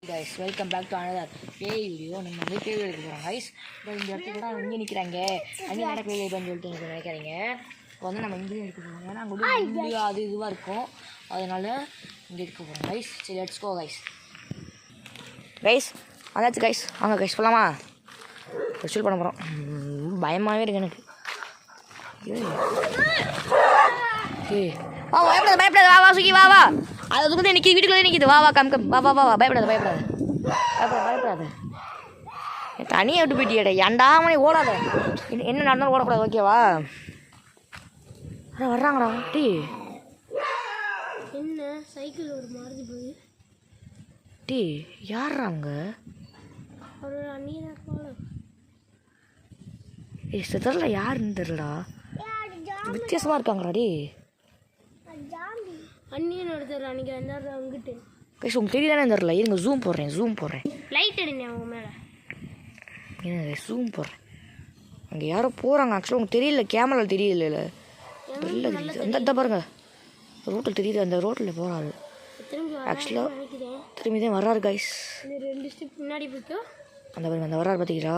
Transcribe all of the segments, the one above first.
guys, welcome back to another play video. நம்ம வந்து play எடுக்க போகிறோம் guys. இப்போ இந்த இடத்துக்கு தான் இங்கே நிற்கிறாங்க. அங்கே என்ன play பண்ணி சொல்லிட்டு நினைக்கிறீங்க. இப்போ வந்து நம்ம இங்கே எடுக்க போகிறோம். ஏன்னா அங்கே வந்து இந்தியா அது இதுவாக இருக்கும். அதனால இங்கே எடுக்க போகிறோம் guys. சரி லெட்ஸ் கோ guys. அதாச்சு guys. வாங்க guys போகலாமா? ரெஸ்ட் பண்ண போகிறோம். பயமாகவே இருக்கு எனக்கு. பயப்படாத வா வா சுகி வா வா. அது வந்து நிற்கிது வீட்டுக்குள்ளே நிற்கிது. வா வா கம் வா வா வா வா பயப்படாத தனியாக விட்டு போயிட்டியடா. ஏன்டா மணி ஓடாத. என்ன நடந்தாலும் ஓடக்கூடாது ஓகேவா? அதான் வர்றாங்கடா டீ. என்ன சைக்கிள் ஒரு மாதிரி போய் டீ யார்றாங்க? ஒரு அண்ணியா தெரியல யாருன்னு தெரியலடா. வித்தியாசமாக இருக்காங்கடா டீ. அண்ணியன் ஒருத்தர் அன்றைக்கி வந்தார் அங்கிட்டு. கைஸ் உங்களுக்கு தெரியுதானே தெரியல. இருங்க ஜூம் போடுறேன். லைட் அடிங்க அவங்க மேலே. என்ன ஜூம் போடுறேன். அங்கே யாரோ போகிறாங்க. ஆக்சுவலாக உங்களுக்கு தெரியல, கேமராவில் தெரியல. வெளில தெரியுது. அந்த பாருங்க ரோட்டில் தெரியுது. அந்த ரோட்டில் போகிறாரு. ஆக்சுவலாக திரும்பி தான் வர்றாரு கைஸ். 2 ஸ்டெப் முன்னாடி போய்க்கோ. அந்த பாருங்க அந்த வர்றாரு பார்த்தீங்களா?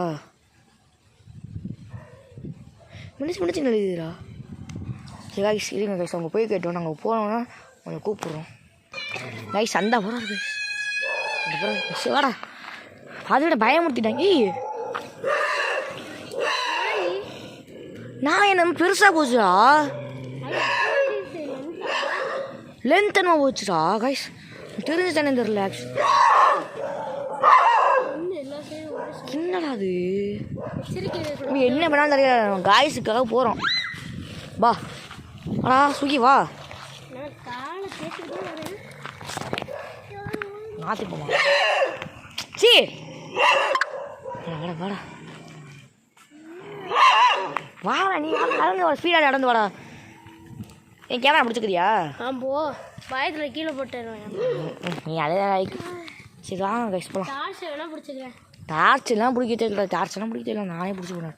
முடிச்சு நெழுதுடா. சரி கைஸ் இருங்க கைஸ். அவங்க போய் கேட்டோம். நாங்கள் போனோன்னா கொஞ்சம் கூப்பிட்றோம் கைஸ். அந்த போகிறாரு கைஸ். அந்த போகிற வாடா. அதை விட பயமுறுத்திட்டாங்க. நான் என்ன பெருசாக போச்சுடா. லென்த் என்ன போச்சுடா கைஸ். தெரிஞ்சு தானே தெரியல. என்னடா அது என்ன பண்ணாலும் தெரியல. காய்ஸுக்காக போகிறோம். வா வாடா சுகி வா. மாற்றி போமா சி வாடா வாடா. நீ நடந்து வா. ஸ்பீடாக நடந்து வாடா. என் கேமரா பிடிச்சிக்கிறியா? போ பயத்தில் கீழே போட்டுருவேன். நீ அதே சரி வாங்க கைஸ் போகலாம். டார்ச் வேணால் பிடிச்சிக்கிறேன். டார்ச்செல்லாம் பிடிக்க தெரியல. நானே பிடிச்சி போனேன்.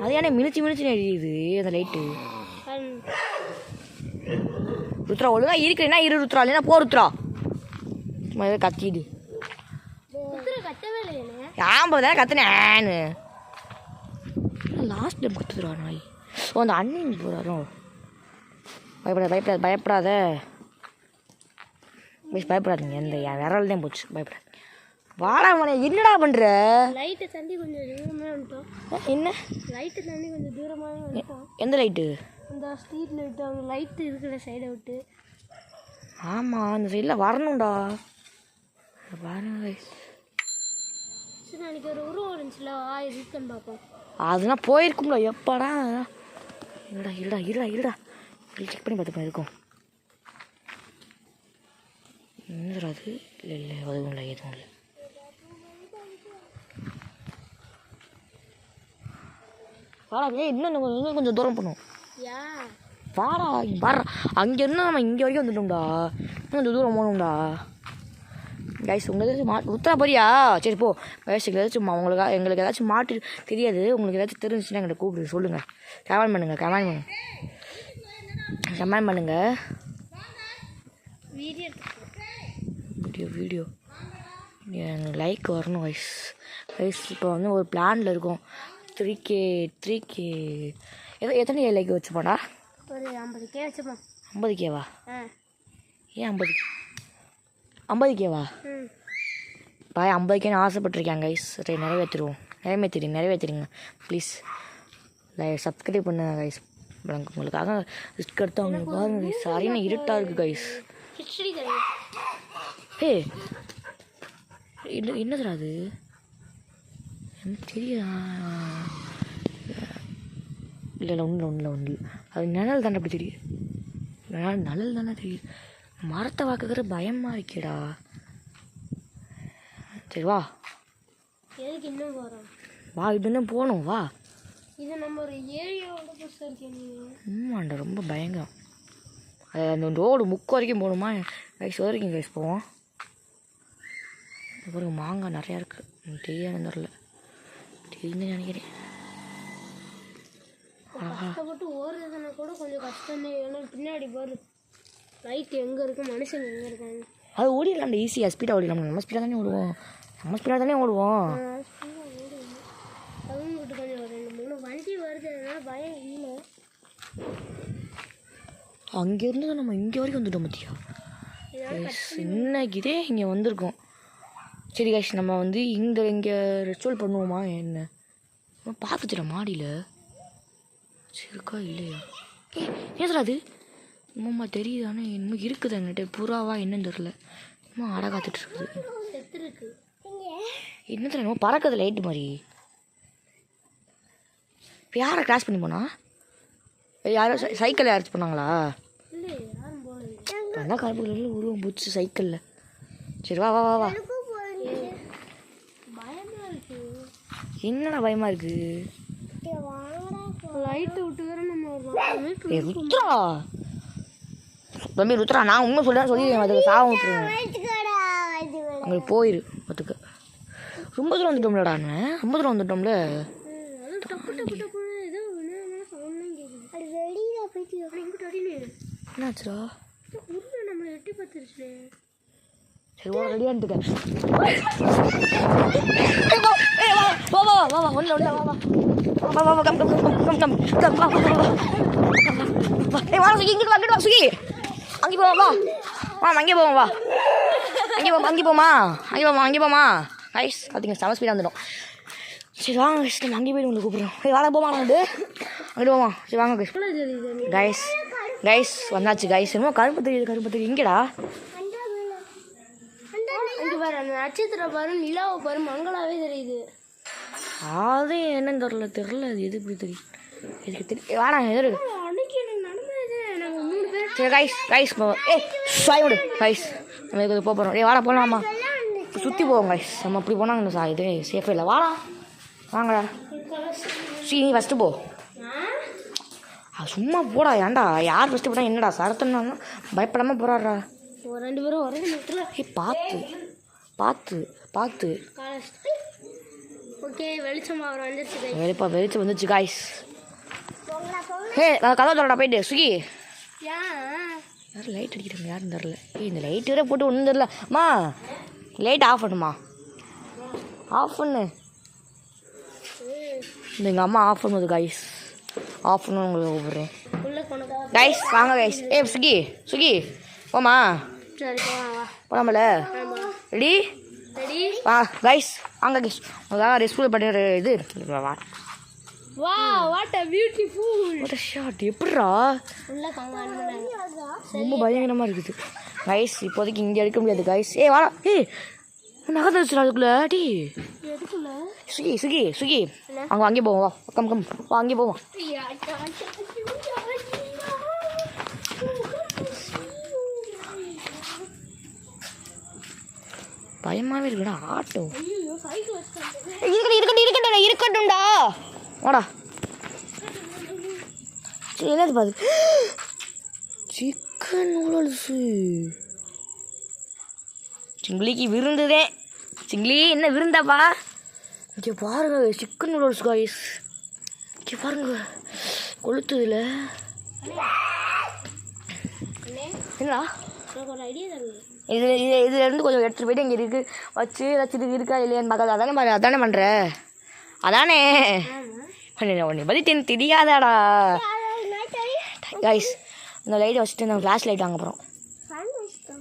அது ஏன்னா மினிச்சு எரியுது அந்த லைட்டு. ருத்ரா ஒழுங்கா இருக்கிறேன்னா இரு ருத்ரா. இல்லைன்னா போ ருத்ரா. சும்மா ஏதோ கத்திடு. கத்தவே இல்லையே. ஆம்பது தானே கத்துனேன்னு லாஸ்ட் டைம் கத்துதுரா நாய். ஓ அந்த அண்ணன் போகிறாரோ. பயப்படாத பயப்படாதீங்க. எந்த என் விரல் தான் போச்சு. பயப்படாது. வாடா மனே என்னடா பண்ணுற? லைட்டு தண்ணி கொஞ்சம் தூரமாக வந்துட்டோம். என்ன லைட்டு தண்ணி கொஞ்சம் தூரமாக வந்துட்டோம். எந்த லைட்டு? அந்த ஸ்ட்ரீட்டில் விட்டு அவங்க லைட்டு இருக்கிற சைடை விட்டு. ஆமாம் அந்த சைடில் வரணும்டா. பாருங்க சரி அன்றைக்கி ஒரு உருவம் இருந்துச்சுல இருக்குன்னு பார்ப்போம். அதெல்லாம் போயிருக்கும்ல எப்படா. இருடா செக் பண்ணி பார்த்துப்பேன். இருக்கும் என்னது? இல்லை அதுவும் இல்லை எதுவும் இல்லை. வாடா இன்னும் கொஞ்சம் தூரம் பண்ணும். வாடா வாடா. அங்கேருந்து நம்ம இங்கே வரைக்கும் வந்துட்டோம்டா. இன்னும் கொஞ்சம் தூரம் போகணும்டா கைஸ். உங்களுக்கு ஏதாச்சும் உத்தரா போறியா? சரி போ கைஸ். ஏதாச்சும் எங்களுக்கு ஏதாச்சும் மாட்டு தெரியாது. உங்களுக்கு ஏதாச்சும் தெரிஞ்சுச்சுன்னா எங்கிட்ட கூப்பிட்டு சொல்லுங்கள். கமெண்ட் பண்ணுங்கள். வீடியோ எனக்கு லைக் வரணும் கைஸ். இப்போ வந்து ஒரு பிளானில் இருக்கும். 3K எத்தனை லைக் வச்சுப்போடா? ஒரு 50K வச்சுப்போம். 50Kவா? ஏன் 50Kவா? பாய் 50Kன்னு ஆசைப்பட்டிருக்கேன் கைஸ். சரி நிறைவேற்றிடுங்க ப்ளீஸ். சப்ஸ்கிரைப் பண்ணுங்க கைஸ். உங்களுக்காக ரிஸ்க் எடுத்து அவங்க பாருங்க கைஸ். சரியான இருட்டாக இருக்குது கைஸ். என்னதுடா அது? எனக்கு தெரியுதா? இல்லை ஒன்றும் அது நிழல் தானே அப்படி தெரியுது. நிழல் தானே தெரியுது. மரத்தை பார்க்குற பயமாக இருக்கேடா. சரி வா. எதுக்கு இன்னும் போகிறோம்? வா இன்னும் போகணும் வா. இது நம்ம ஒரு ஏரியாவோட புதுசாக இருக்கேன். ஆமாண்டா ரொம்ப பயங்கரம். அது அந்த ரோடு முக்கு வரைக்கும் போகணுமா கைஸ்? வரைக்கும் கைஸ் போவோம். ஒரு மாங்காய் நிறையா இருக்குது. தெரியாதுன்னு தெரியல. தெரியுதுன்னு நினைக்கிறேன். கஷ்டப்பட்டு ஓடுறதுனா கூட கொஞ்சம் கஷ்டம். ஏன்னா பின்னாடி பாரு லைட் எங்கே இருக்குது, மனுஷங்க எங்கே இருக்காங்க. அது ஓடிடலாம்டா ஈஸியாக ஸ்பீடாக ஓடிடலாம். நம்ம ஸ்பீடாக தானே ஓடுவோம். அவங்ககிட்ட கொஞ்சம் ஒரு 2-3 வண்டி வருது, அதனால பயம் இல்லை. அங்கேருந்து நம்ம இங்கே வரைக்கும் வந்துட்டோம் பார்த்தியா. இன்னைக்கு இதே இங்கே வந்திருக்கோம். சரி கைஸ், நம்ம வந்து இங்கே ரெஸ்டோல் பண்ணுவோமா என்ன? பார்த்துச்சுடா மாடியில் சரிக்கா இல்லையா? ஏதா அது அம்மா தெரியுதானே என்னமோ இருக்குது என்கிட்ட. புறாவா என்னன்னு தெரில. அம்மா அடை காத்துட்டு இருக்குது. என்ன தெரியல என்னமோ பறக்குது லைட்டு மாதிரி. இப்போ யாரை கிராஸ் பண்ணி போனா? யாரும் சைக்கிளில் யாராச்சும் பண்ணாங்களா? நல்லா கருப்புகளில் உருவம் போச்சு சைக்கிளில். சரி வா வா வா வா. என்னடா பயமாக இருக்கு? லைட்டு விட்டு ருத்ரா தம்பி ருத்ரா, நான் உண்மை சொல்லிடுறேன். அதுக்கு சாகம் விட்டுருவேன். அங்கே போயிரு அதுக்கு. ரொம்ப தூரம் வந்துட்டோம்லடா. ரொம்ப தூரம் வந்துட்டோம்ல. என்னாச்சுடா? சரி ஓட ரெடியான்ட்டுக்க. வா வா வா வா ஒன்றும் இல்லை. வா வா வா வா வா come come come come come வா வா வா. ஏய் வா சுகி, இங்கிட்டு வா, இங்கிட்டு வா சுகி. அங்கே போவோம் வா. வா அங்கே போவோம் வா. அங்கே போமா கைஸ். பார்த்தீங்க செம ஸ்பீடாக வந்துடும். சரி வாங்க கைஸ், நம்ம அங்கே போய்ட்டு உங்களுக்கு கூப்பிட்றோம். ஏய் வாழ போமா அங்கிட்டு போமா. சரி வாங்க கைஸ். கைஸ் வந்தாச்சு கைஸ். என்னமோ கருப்பு தெரியுது. இங்கேடா இங்கே பாரு, அந்த நட்சத்திரம் பாரு, நிலாவை பாரு, மங்களாவே தெரியுது. அது என்னன்னு தெரில அது எது இப்படி தெரியும். எதுக்கு தெரியும் வாடா எதிரு. அன்னைக்கு எனக்கு நடந்தது. நாங்கள் 3 பேர். சரி கைஸ் ஏய் சாயோடு கைஸ் நம்ம இதுக்கு போகிறோம். ஏய் வாடா போகலாமா? சுற்றி போவோம் கைஸ். நம்ம அப்படி போனாங்க இது சேஃபே இல்லை. வாடா வாங்கடா. சரி நீ ஃபஸ்ட்டு போ. சும்மா போடா. ஏன்டா யார் ஃபஸ்ட்டு போட்டா என்னடா சரத்தன்னா பயப்படாமல் போகிறாரா? 2 பேரும் ஒரே நேரத்தில். ஏய் பார்த்து ஓகே, வெளிச்சம் அவர் வந்துருச்சு. வெளிச்சம் வந்துச்சு கைஸ். கதவை தரடா போயிட்டு சுகி. யாரும் லைட் அடிக்கிறாங்க யாரும் தெரில. இந்த லைட் வேற போட்டு ஒன்றும் தெரில. அம்மா லைட் ஆஃப் பண்ணுமா? ஆஃப் பண்ணு. இந்த எங்கள் அம்மா ஆஃப் பண்ணுது கைஸ். ஆஃப் பண்ணு உங்களுக்கு கூப்பிட்றேன் கைஸ். வாங்க கைஸ். சுகி போமா. போனாமல ரெடி வா கைஸ். வாங்க கைஸ். அதான் ரெஸ்கூல் பண்ணுற இது வா. வா வாட் a beautiful ஷாட். எப்படிரா ரொம்ப பயங்கரமாக இருக்குது கைஸ். இப்போதைக்கு இங்கே எடுக்க முடியாது கைஸ். ஏய் வாடா. ஏய் நகர்ந்து வச்சுடா அதுக்குள்ள. டி சுகி அங்கே போவோம் வா. கம் வா அங்கே போவோம். பயமாகவே இருக்குடா ஆட்டோ. இருக்கட்டும்டா வாடா. சரி என்னது பாது? Chicken noodles. சிங்கிலிக்கு விருந்துதே. சிங்கிலி என்ன விருந்தாப்பா? இங்கே பாருங்க சிக்கன் நூடுல்ஸ் காய்ஸ். இங்கே பாருங்க கொளுத்துதில்ல. என்னடா இதுலேருந்து கொஞ்சம் எடுத்துகிட்டு போய்ட்டு இங்கே இருக்குது வச்சு ஏதாச்சும் இருக்கா இல்லையான்னு பார்க்காது. அதானே பண்ணுற? அதானே உன்னை பற்றி தெரியாதாடா கைஸ். இந்த லைட்டை வச்சுட்டு இந்த ஃப்ளாஷ் லைட் வாங்க போகிறோம்.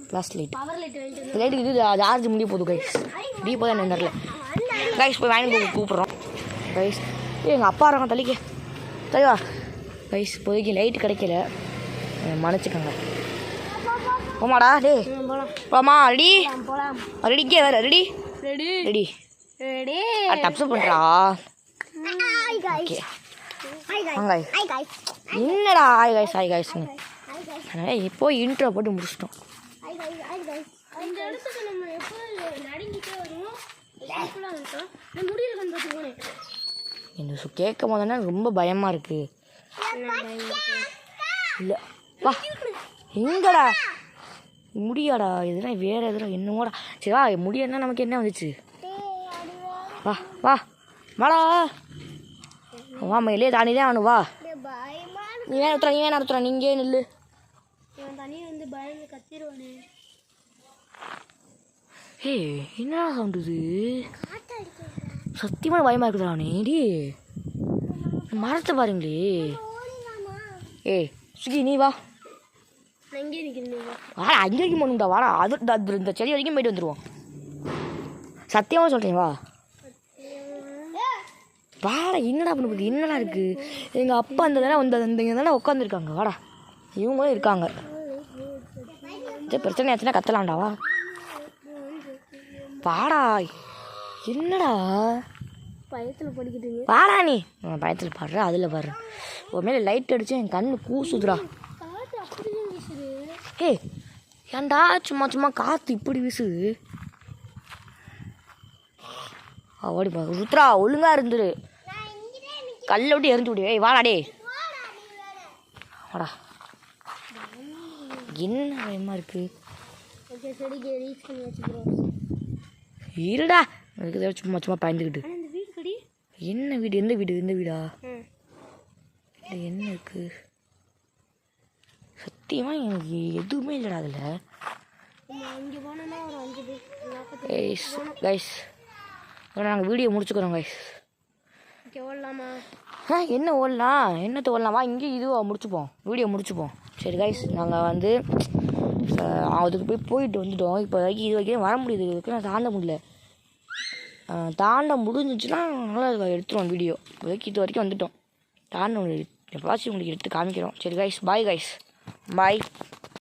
ஃப்ளாஷ் லைட்டு இது சார்ஜ் முடிய போகுது கைஸ். முடிய போதும் என்ன தெரில கைஸ். போய் வாங்கி கூப்பிட்றோம் கைஸ். எங்கள் அப்பா இருக்கான் தள்ளிக்க சரிவா கைஸ். இப்போதைக்கு லைட்டு கிடைக்கல, மன்னிச்சுக்கோங்க. போமாடா டே போமா. ரெடிக்கே வேறு ரெடி டப்ஸ் பண்ணுறா. என்னடா ஹாய் கைஸ்ங்க. இப்போ இன்ட்ரோ போட்டு முடிச்சிட்டோம். எனக்கு கேட்கும் போதுன்னா ரொம்ப பயமாக இருக்குது. இல்லை வா எங்கடா முடியாடா. இதெல்லாம் வேறு எதுனா என்னமோடா. சரி வா முடியாதுன்னா நமக்கு என்ன வந்துச்சு. வா வாடா வா மயிலே தானி தான் ஆகணும். வா நீ வேணா நடத்துறா நீங்கே நில்லு. தனியாக வந்து பயந்து கத்திடுவானே. ஏய் என்னடா சவுண்டு இது? சத்தியமான பயமாக இருக்குதுடா நீ. மரத்தை பாருங்களே. ஏய் சுகி நீ வா. வாடா அங்கே வரைக்கும் போகணும்டா. வாடா அது இந்த செடி வரைக்கும் போயிட்டு வந்துடுவோம். சத்தியமாக சொல்கிறேன் வா. வாடா என்னடா பண்ண என்னடா இருக்குது? எங்கள் அப்பா அந்த தானே அந்த இங்கே தானே உட்காந்துருக்காங்க. வாடா இவங்களும் இருக்காங்க. பிரச்சனை ஆச்சுன்னா கத்தலாம்டா. வா வாடா. என்னடா பயத்தில் படிக்கிட்டீங்க? வாடா நீ பயத்தில் பாடுற அதில் பாடுற. ஒரு மேலே லைட் அடிச்சு என் கண்ணு கூசுதுடா. ஏய் ஏன்டா சும்மா சும்மா காற்று இப்படி வீசுது? ஓடி போ ருத்ரா, ஒழுங்கா இருந்துரு. கல்லை விட்டு எரிஞ்சு விடு. ஏய் வாடா டே வாடா. என்ன பயமா இருக்கு? இருடா அதுக்கு சும்மா சும்மா பயந்துக்கிட்டு. என்ன வீடு? எந்த வீடு? எந்த வீடா? இல்லை என்ன இருக்கு? சத்தியமாக எனக்கு எதுவுமே இல்லைடா அதில். கைஸ் நாங்கள் வீடியோ முடிச்சுக்கிறோம் கைஸ். என்ன ஓடலாம்? என்னத்தை ஓடலாம்? வா இங்கே இதுவாக முடிச்சுப்போம், வீடியோ முடிச்சுப்போம். சரி கைஸ் நாங்கள் வந்து அதுக்கு போயிட்டு வந்துட்டோம். இப்போ வரைக்கும் இது வரைக்கும் வர முடியுது. இதுக்கு நான் தாண்ட முடியல. தாண்ட முடிஞ்சிச்சுன்னா நல்லா எடுத்துருவோம் வீடியோ. இது வரைக்கும் வந்துட்டோம். தாண்ட எப்போவாச்சும் உங்களுக்கு எடுத்து காமிக்கிறோம். சரி கைஸ் பாய் கைஸ் பாய்.